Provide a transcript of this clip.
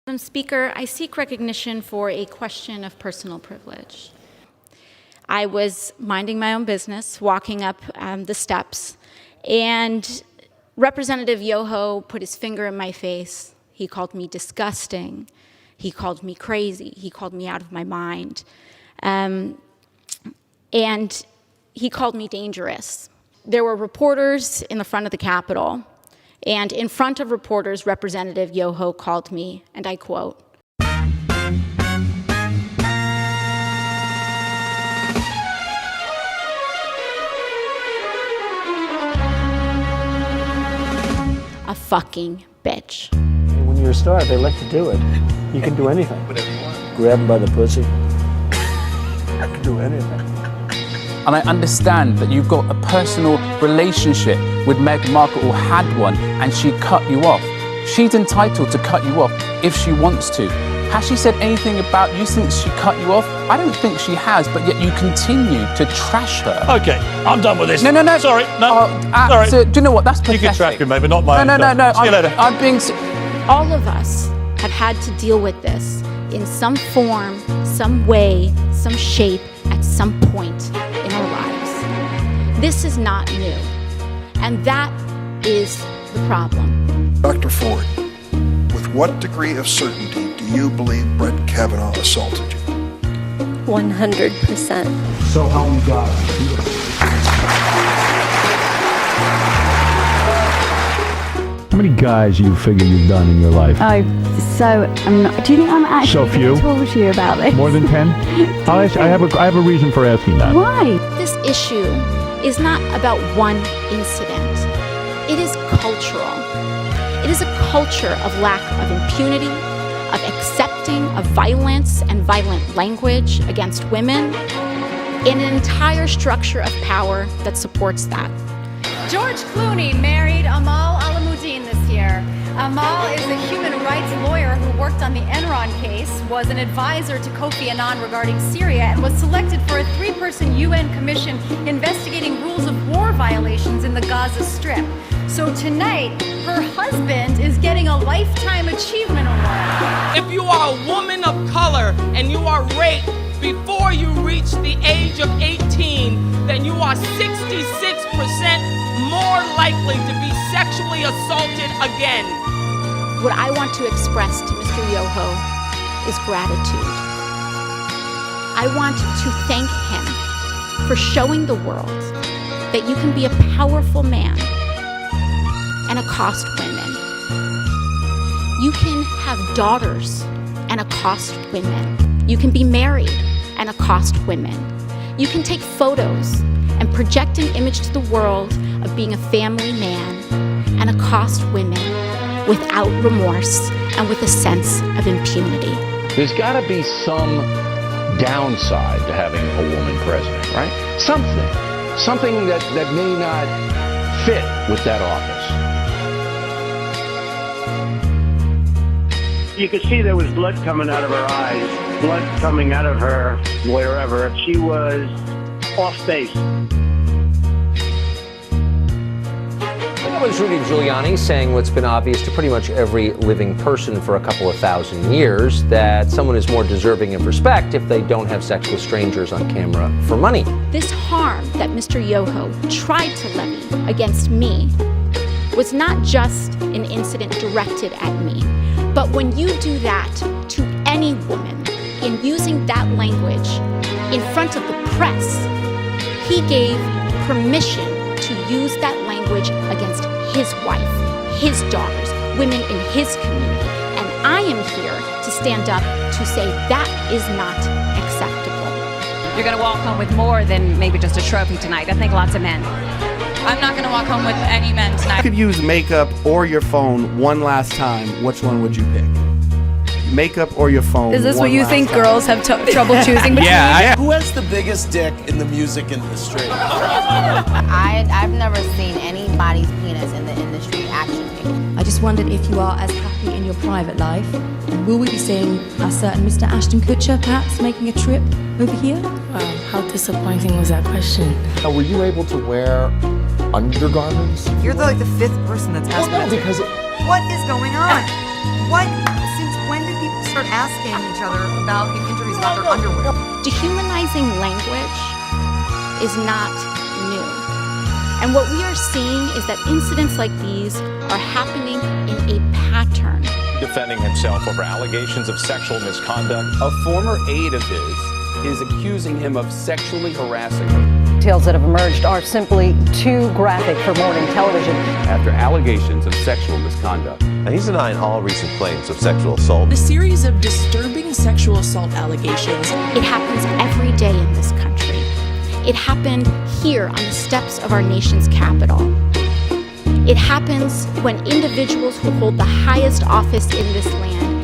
Madam Speaker, I seek recognition for a question of personal privilege. I was minding my own business, walking up the steps, and Representative Yoho put his finger in my face. He called me disgusting. He called me crazy. He called me out of my mind. And he called me dangerous. There were reporters in the front of the Capitol. And in front of reporters, Representative Yoho called me, and I quote, a fucking bitch. When you're a star, they let you do it. You can do anything. Whatever you want. Grab him by the pussy. I can do anything. And I understand that you've got a personal relationship with Meghan Markle, or had one, and she cut you off. She's entitled to cut you off if she wants to. Has she said anything about you since she cut you off? I don't think she has, but yet you continue to trash her. Okay, I'm done with this. No. Sorry, no. Sorry. So, do you know what? That's pathetic. You can trash me, maybe not my No. See you later. I'm being... All of us have had to deal with this in some form, some way, some shape, at some point in our lives. This is not new, and that is the problem. Dr. Ford, with what degree of certainty do you believe Brett Kavanaugh assaulted you? 100%. So help me God. How many guys you figure you've done in your life? Do you think I'm actually So few? talk to you about this? More than 10? I have a reason for asking that. Why? This issue is not about one incident. It is cultural. It is a culture of lack of impunity, of accepting of violence and violent language against women, and an entire structure of power that supports that. George Clooney married Amal Alamuddin this year. Amal is a human rights lawyer who worked on the Enron case, was an advisor to Kofi Annan regarding Syria, and was selected for a 3-person UN commission investigating rules of war violations in the Gaza Strip. So tonight, her husband is getting a Lifetime Achievement Award. If you are a woman of color and you are raped before you reach the age of 18, then you are 66% more likely to be sexually assaulted again. What I want to express to Mr. Yoho is gratitude. I want to thank him for showing the world that you can be a powerful man and accost women. You can have daughters and accost women. You can be married and accost women. You can take photos and project an image to the world of being a family man and accost women without remorse and with a sense of impunity. There's got to be some downside to having a woman president, right? Something that may not fit with that office. You could see there was blood coming out of her eyes, blood coming out of her wherever. She was off base. That was Rudy Giuliani saying what's been obvious to pretty much every living person for a couple of thousand years, that someone is more deserving of respect if they don't have sex with strangers on camera for money. This harm that Mr. Yoho tried to levy against me was not just an incident directed at me, but when you do that to any woman in using that language in front of the press, he gave permission to use that language against his wife, his daughters, women in his community. And I am here to stand up to say that is not acceptable. You're going to walk home with more than maybe just a trophy tonight. I think lots of men. I'm not going to walk home with any men tonight. You could use makeup or your phone one last time. Which one would you pick? Makeup or your phone? Is this what you think girls have trouble choosing between? Yeah. Who has the biggest dick in the music industry? I've never seen anybody's penis in the industry actually. I just wondered if you are as happy in your private life. Will we be seeing a certain Mr. Ashton Kutcher perhaps making a trip over here? Wow, how disappointing was that question? Now, were you able to wear undergarments? You're like the 5th person that's asked me. Well, no, because what is going on? Since when did start asking each other about in interviews about their underwear. Dehumanizing language is not new. And what we are seeing is that incidents like these are happening in a pattern. Defending himself over allegations of sexual misconduct. A former aide of his is accusing him of sexually harassing her. Details that have emerged are simply too graphic for morning television. After allegations of sexual misconduct. And he's denying all recent claims of sexual assault. The series of disturbing sexual assault allegations. It happens every day in this country. It happened here on the steps of our nation's capital. It happens when individuals who hold the highest office in this land